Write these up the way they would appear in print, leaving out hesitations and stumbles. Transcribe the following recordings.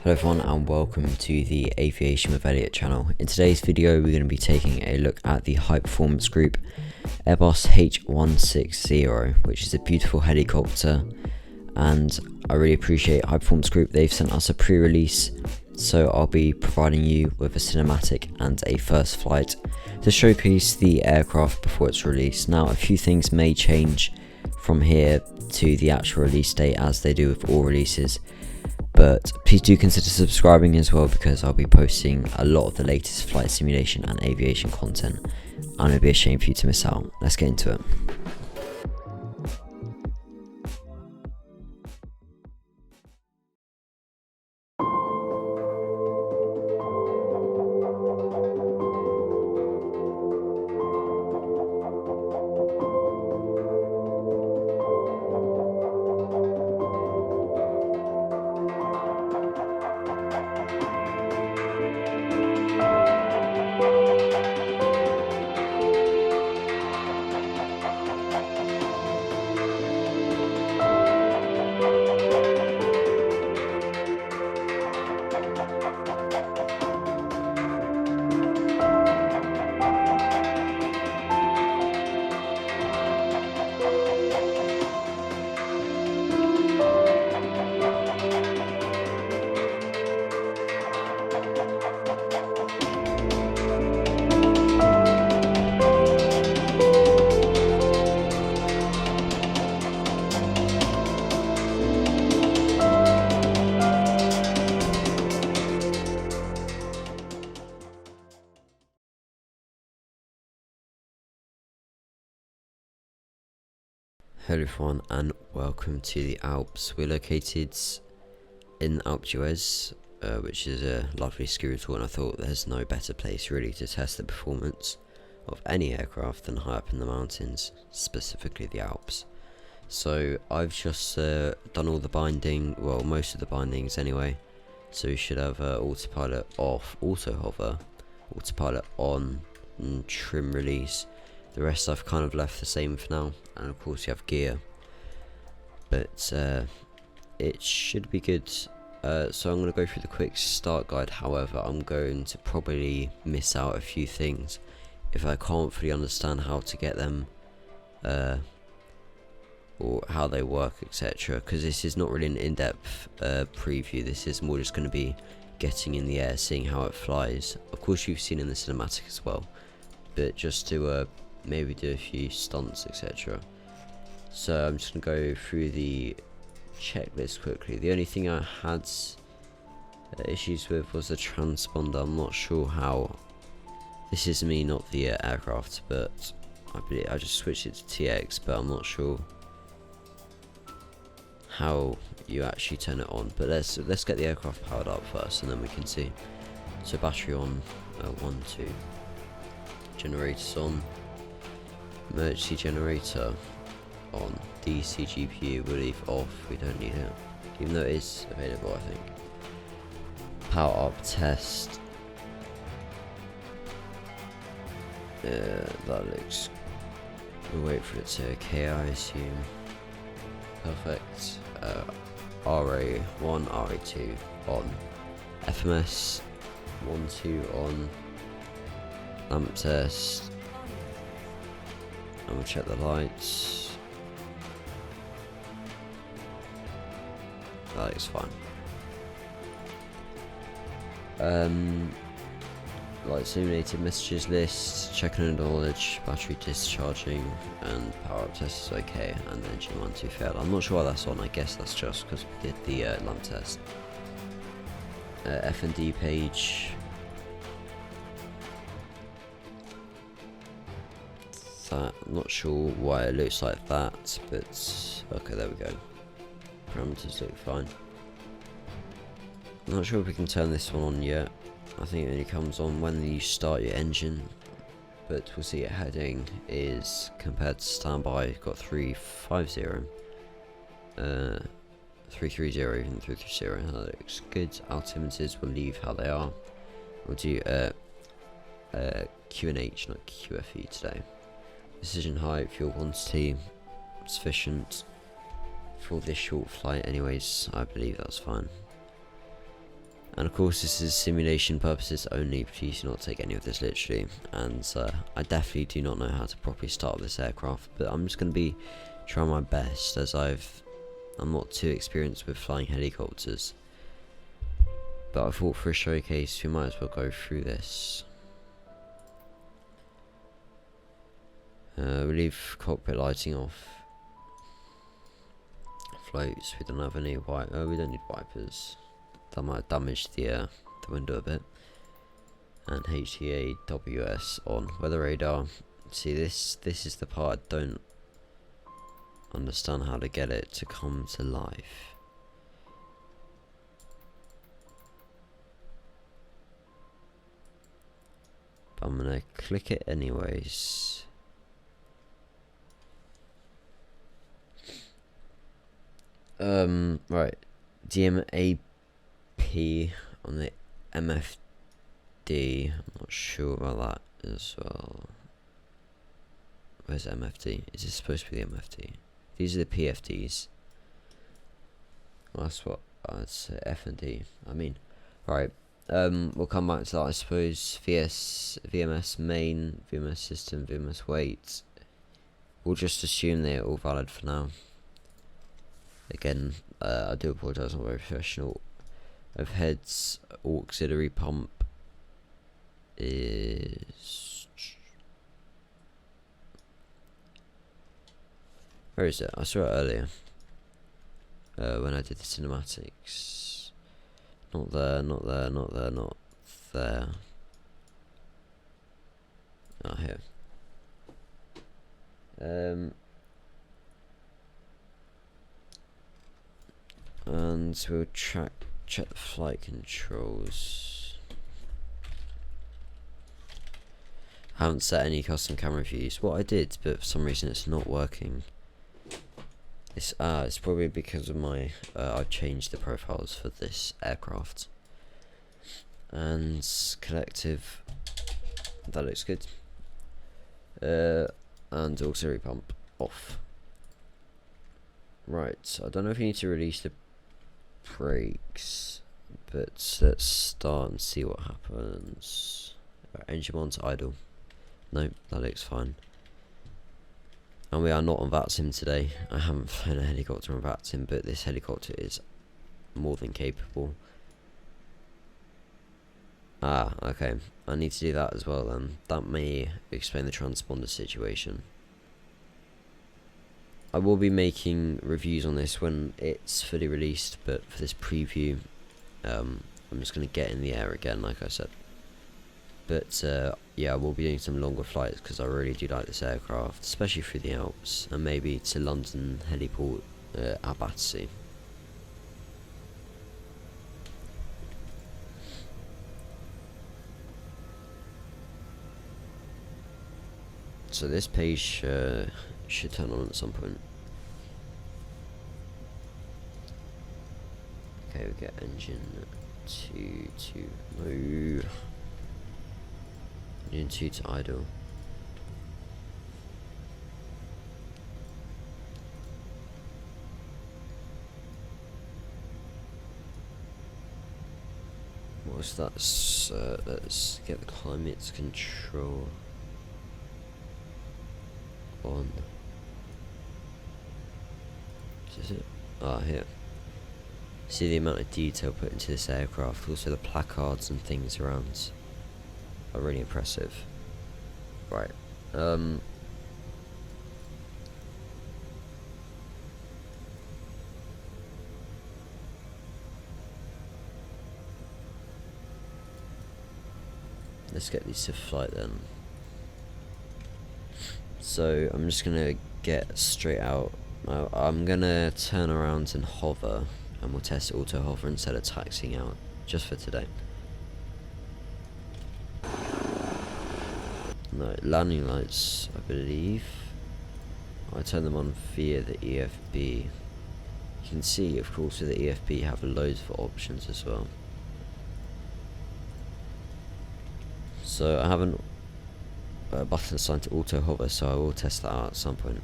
Hello everyone and welcome to the Aviation with Elliot channel. In today's video we're going to be taking a look at the high performance group Airbus H160, which is a beautiful helicopter, and I really appreciate High Performance Group. They've sent us a pre-release, so I'll be providing you with a cinematic and a first flight to showcase the aircraft before it's released. Now a few things may change from here to the actual release date, as they do with all releases, but please do consider subscribing as well, because I'll be posting a lot of the latest flight simulation and aviation content, and it'd be a shame for you to miss out. Let's get into it. Hello everyone and welcome to the Alps. We're located in Alpe d'Huez, which is a lovely ski resort, and I thought there's no better place really to test the performance of any aircraft than high up in the mountains, specifically the Alps. So I've just done all the binding, well most of the bindings anyway, so we should have autopilot off, auto hover, autopilot on, and trim release. The rest I've kind of left the same for now, and of course you have gear, but it should be good. So I'm going to go through the quick start guide. However, I'm going to probably miss out a few things if I can't fully understand how to get them or how they work, etc., because this is not really an in-depth preview. This is more just going to be getting in the air, seeing how it flies. Of course you've seen in the cinematic as well, but just to maybe do a few stunts, etc. So I'm just going to go through the checklist quickly. The only thing I had issues with was the transponder. I'm not sure how, this is me, not the aircraft, but I believe I just switched it to TX, but I'm not sure how you actually turn it on. But let's get the aircraft powered up first and then we can see. So battery on, 1, 2, generators on, emergency generator on, DC GPU we'll leave off, we don't need it, even though it is available I think. Power up test, that looks, we'll wait for it to okay I assume. Perfect. RA1, RA2 on, FMS 1, 2 on, lamp test, and we'll check the lights. That looks fine. Light simulated messages list, checking and knowledge, battery discharging, and power up test is okay, and then engine 1, 2 failed. I'm not sure why that's on. I guess that's just because we did the lamp test. F&D page. That, I'm not sure why it looks like that, but okay, there we go. Parameters look fine. I'm not sure if we can turn this one on yet. I think it only comes on when you start your engine, but we'll see. Your heading is, compared to standby, got 350, 330, even 330. That looks good. Altimeters will leave how they are. We'll do QNH, not QFE today. Decision height, fuel quantity, sufficient for this short flight anyways. I believe that's fine. And of course this is simulation purposes only, please do not take any of this literally, and I definitely do not know how to properly start this aircraft, but I'm just going to be trying my best, as I'm not too experienced with flying helicopters, but I thought for a showcase we might as well go through this. We leave cockpit lighting off. Floats, we don't have any we don't need wipers. That might have damaged the window a bit. And HTAWS on. Weather radar. See, this is the part I don't understand how to get it to come to life. But I'm gonna click it anyways. Right. DMAP on the MFD. I'm not sure about that as well. Where's MFD? Is this supposed to be the MFD? These are the PFDs. Well, that's what I'd say. F and D. I mean, right. We'll come back to that, I suppose. VMS main, VMS system, VMS weight. We'll just assume they're all valid for now. Again, I do apologise, I'm not very professional. Overheads, auxiliary pump is... Where is it? I saw it earlier. When I did the cinematics. Not there, not there, not there, not there. Ah, here. And we'll check the flight controls. Haven't set any custom camera views. What I did, but for some reason it's not working. It's probably because of my I've changed the profiles for this aircraft. And collective, that looks good. And auxiliary pump off. Right, I don't know if you need to release the brakes, but let's start and see what happens. Engine on to idle. No, that looks fine. And we are not on VATSIM today. I haven't flown a helicopter on VATSIM, but this helicopter is more than capable. Ah, okay. I need to do that as well then. That may explain the transponder situation. I will be making reviews on this when it's fully released, but for this preview, I'm just going to get in the air again, like I said. But yeah, I will be doing some longer flights because I really do like this aircraft, especially through the Alps, and maybe to London heliport at Battersea. So this page should turn on at some point. Okay, we get engine 2 to move. Engine 2 to idle. What's that? Let's get the climate control on. Is it? Ah, here. See the amount of detail put into this aircraft. Also the placards and things around are really impressive. Right. Let's get these to flight then. So I'm just gonna get straight out. I'm gonna turn around and hover, and we'll test auto hover instead of taxiing out, just for today. No, landing lights, I believe. I turn them on via the EFB. You can see, of course, with the EFB you have loads of options as well. So I haven't button assigned to auto hover, so I will test that out at some point.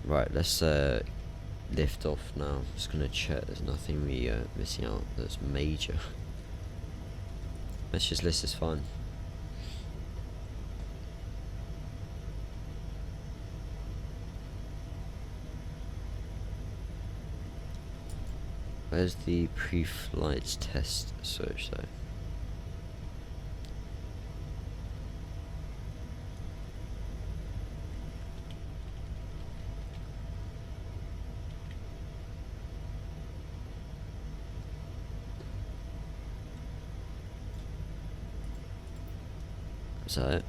Right, let's lift off now. Just gonna check there's nothing we missing out that's major. Let's just list is fine. Where's the pre-flight test search though? Is that it?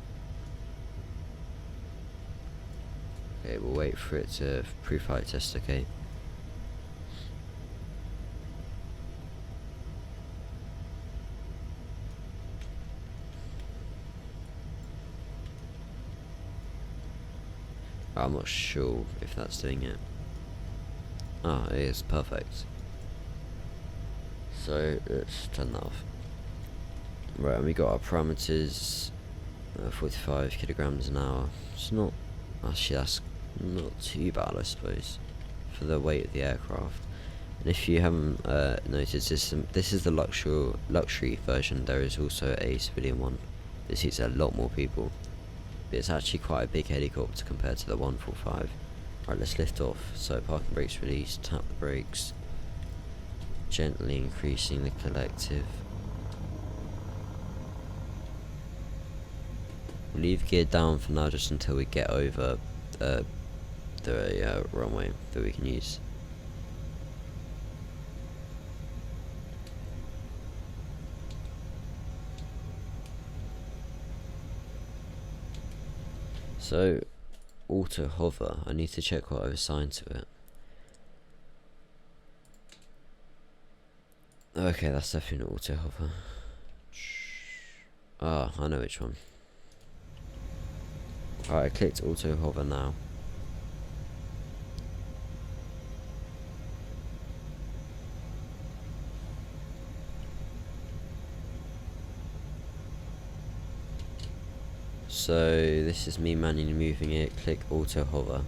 Okay, we'll wait for it to pre-flight test, okay? I'm not sure if that's doing it. Ah, it is, perfect. So, let's turn that off. Right, and we got our parameters, 45 kilograms an hour. It's not, actually that's not too bad I suppose, for the weight of the aircraft. And if you haven't noticed, this is the luxury version. There is also a civilian one. This seats a lot more people. But it's actually quite a big helicopter compared to the 145. Right, let's lift off. So parking brakes released, tap the brakes, gently increasing the collective. We'll leave gear down for now just until we get over the runway that we can use. So, auto hover, I need to check what I've assigned to it. Okay, that's definitely an auto hover. Ah, I know which one. Alright, I clicked auto hover now. So this is me manually moving it. Click auto hover.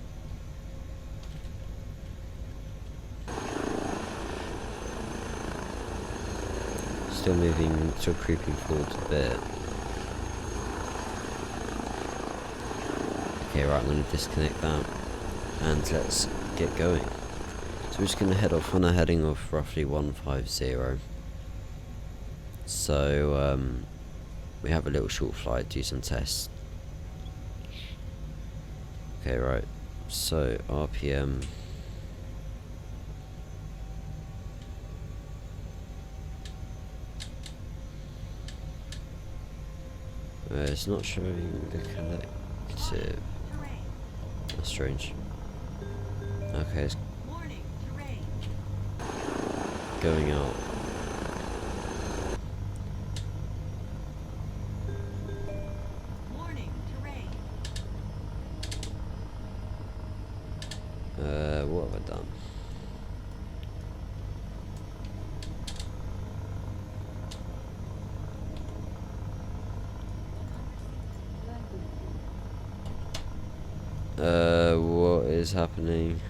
Still moving, still creeping forward a bit. Okay, right, I'm going to disconnect that and let's get going. So we're just going to head off on a heading of roughly 150. So we have a little short flight, do some tests. Okay, right, so RPM. It's not showing the collective. That's strange. Okay, it's going out. What have I done? What is happening?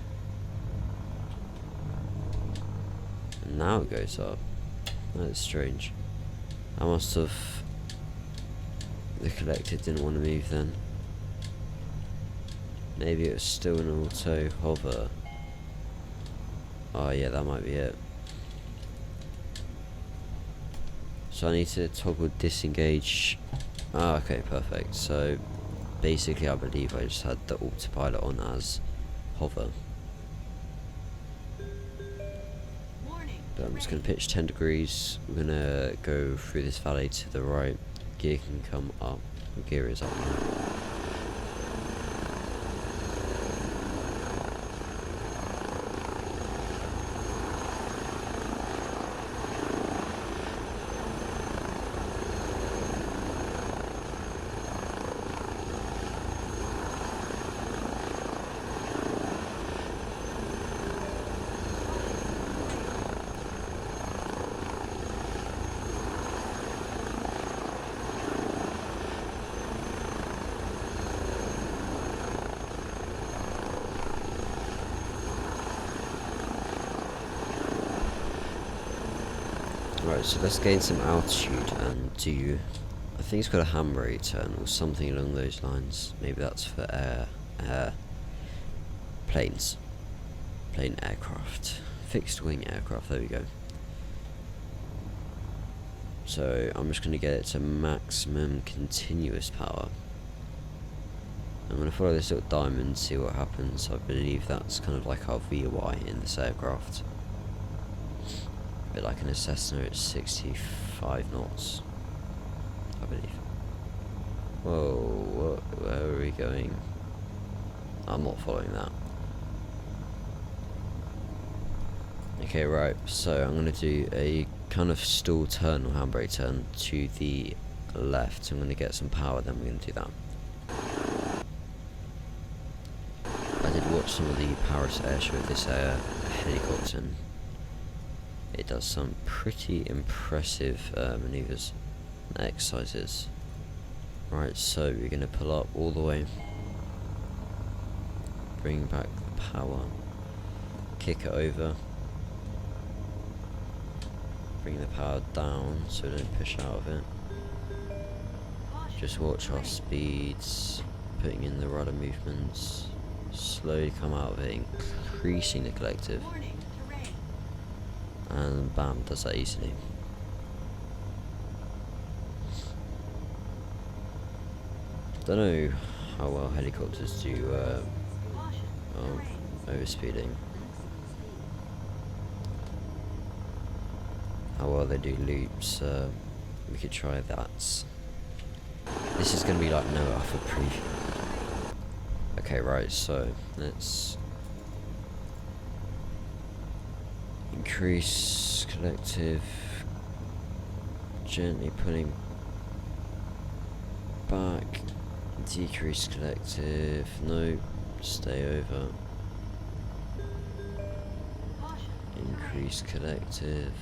Now it goes up. That's strange. I must have... The collective didn't want to move then. Maybe it was still an auto hover. Oh yeah, that might be it. So I need to toggle disengage. Ah, okay, perfect. So basically I believe I just had the autopilot on as hover. But I'm just going to pitch 10 degrees. We're going to go through this valley to the right. Gear can come up. Gear is up now. Right, so let's gain some altitude and do, I think it's got a handbrake turn or something along those lines. Maybe that's for planes. Plane aircraft. Fixed wing aircraft, there we go. So I'm just going to get it to maximum continuous power. I'm going to follow this little diamond, see what happens. I believe that's kind of like our VY in this aircraft. A bit like an Cessna at 65 knots, I believe. Whoa, where are we going? I'm not following that. Okay, right, so I'm going to do a kind of stall turn or handbrake turn to the left. I'm going to get some power, then we're going to do that. I did watch some of the Paris airshow of this helicopter, and it does some pretty impressive manoeuvres and exercises. Right, so we're going to pull up all the way, bring back the power, kick it over, bring the power down so we don't push out of it. Just watch our speeds, putting in the rudder movements, slowly come out of it, increasing the collective, and bam, does that easily. Don't know how well helicopters do overspeeding. How well they do loops. We could try that. This is going to be like no alpha preview. Okay, right, so let's increase collective, gently pulling back, decrease collective, no, stay over, increase collective.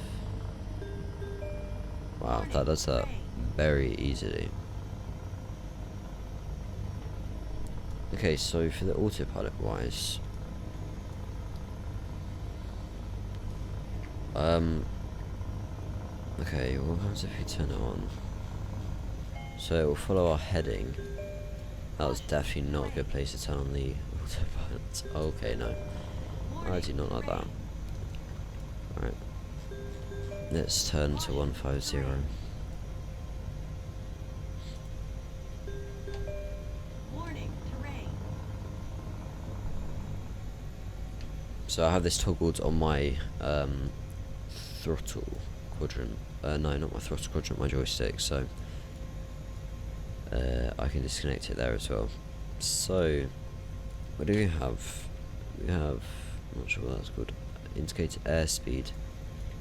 Wow, that does that very easily. Okay, so for the autopilot wise, okay, what happens if we turn it on? So it will follow our heading. That was definitely not a good place to turn on the autopilot. Okay, no, I do not like that. Alright, let's turn to 150. So I have this toggled on my throttle quadrant. No, not my throttle quadrant, my joystick. So I can disconnect it there as well. So what do we have? We have, I'm not sure what that's called. Indicated airspeed.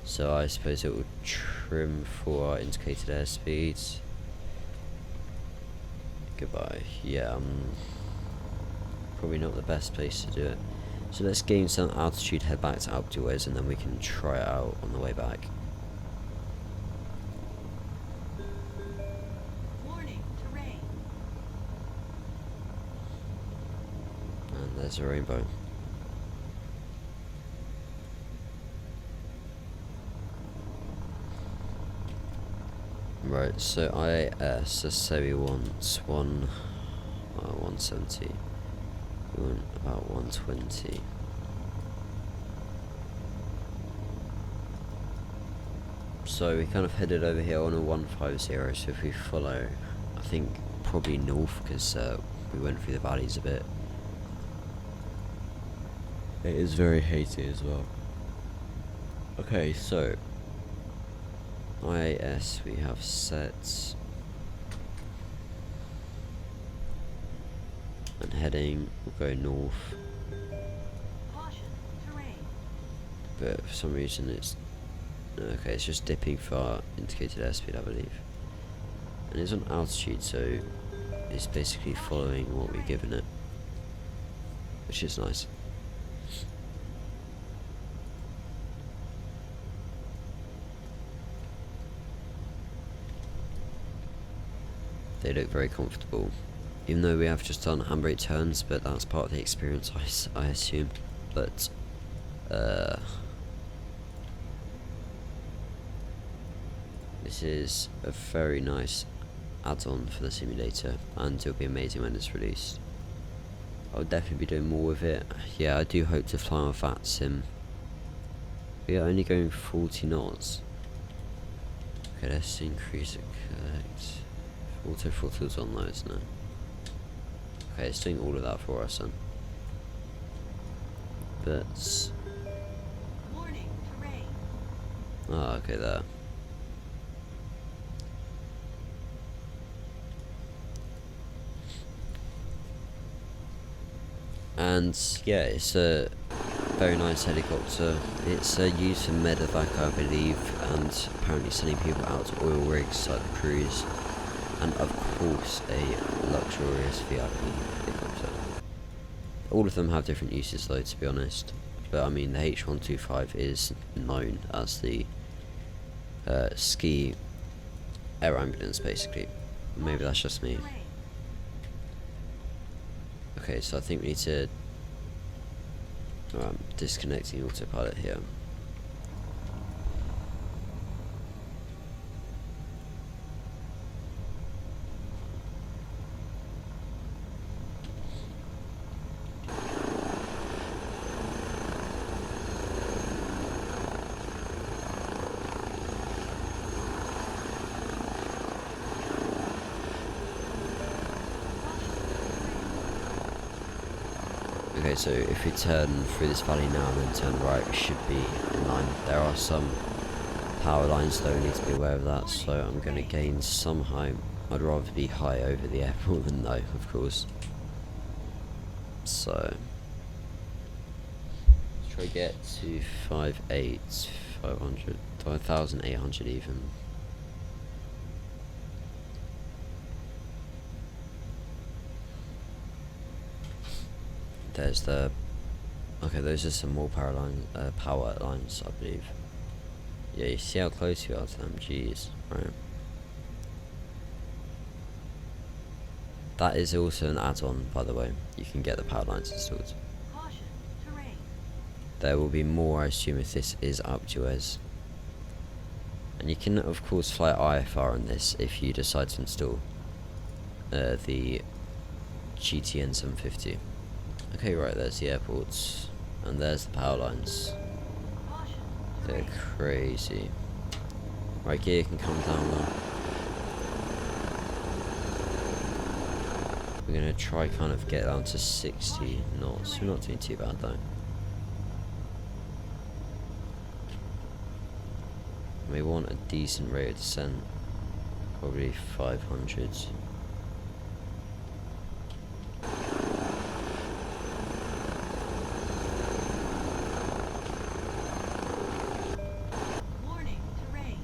So I suppose it will trim for our indicated airspeed. Goodbye. Yeah, probably not the best place to do it. So let's gain some altitude, head back to Alpduez, and then we can try it out on the way back. Warning, terrain. And there's a rainbow. Right, so IAS, let's say we want 170. We want about 120. So we kind of headed over here on a 150, so if we follow, I think probably north, because we went through the valleys a bit. It is very hazy as well. Okay, so IAS we have set, and heading will go north. Caution, terrain. But for some reason it's okay, it's just dipping for our indicated airspeed, I believe, and it's on altitude, so it's basically following what we've given it, which is nice. They look very comfortable, even though we have just done handbrake turns, but that's part of the experience, I assume. But This is a very nice add-on for the simulator, and it'll be amazing when it's released. I'll definitely be doing more with it. Yeah, I do hope to fly on that sim. We are only going 40 knots. Okay, let's increase it. Correct. Auto throttle's on though, isn't it? Okay, it's doing all of that for us then. But Warning, terrain. oh, okay, there. And yeah, it's a very nice helicopter. It's used for medevac, I believe, and apparently sending people out to oil rigs like the cruise, and of course a luxurious VIP helicopter. All of them have different uses though, to be honest, but I mean the H125 is known as the ski air ambulance basically. Maybe that's just me. Terrain. Okay, so I think we need to disconnecting autopilot here. Okay, so if we turn through this valley now and then turn right, we should be in line. There are some power lines though, we need to be aware of that, so I'm going to gain some height. I'd rather be high over the airport than low, of course. So, let's try to get to 5,800 even. There's the, okay, those are some more power lines, I believe. Yeah, you see how close you are to them, jeez, right. That is also an add-on, by the way. You can get the power lines installed. Caution, terrain. There will be more, I assume, if this is Alpduez. And you can, of course, fly IFR on this if you decide to install the GTN 750. Okay, right, there's the airports, and there's the power lines. Caution, They're terrain. crazy. Right, gear can come down now. We're gonna try kind of get down to 60 knots. We're not doing too bad though. We want a decent rate of descent, probably 500. Warning, terrain.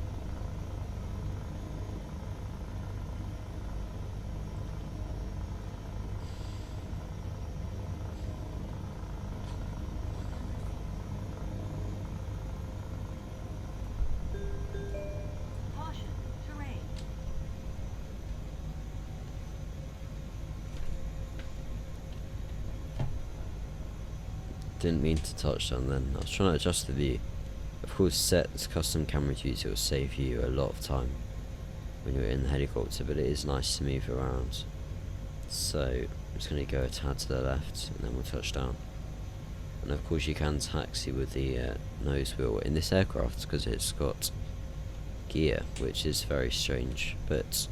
Caution, terrain. Didn't mean to touch on then. I was trying to adjust the view. Of course, set custom camera views, it will save you a lot of time when you're in the helicopter, but it is nice to move around. So I'm just going to go a tad to the left and then we'll touch down. And of course you can taxi with the nose wheel in this aircraft because it's got gear, which is very strange, but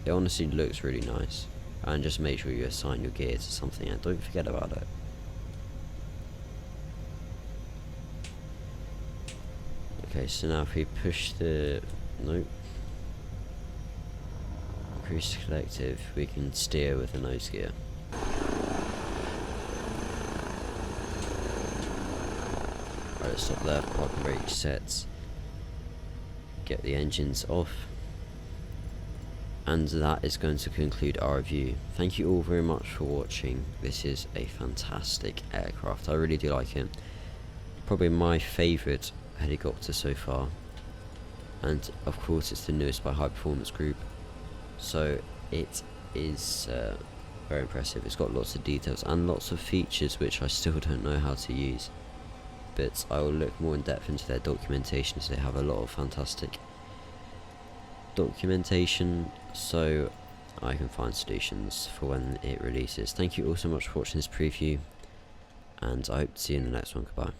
it honestly looks really nice. And just make sure you assign your gear to something and don't forget about it. Okay, so now if we push the, nope, increase collective, we can steer with the nose gear. Right, let's stop there, parking brake set, get the engines off, and that is going to conclude our review. Thank you all very much for watching. This is a fantastic aircraft, I really do like it. Probably my favourite helicopter so far, and of course it's the newest by High Performance Group, so it is very impressive. It's got lots of details and lots of features which I still don't know how to use, but I will look more in depth into their documentation, so they have a lot of fantastic documentation so I can find solutions for when it releases. Thank you all so much for watching this preview, and I hope to see you in the next one. Goodbye.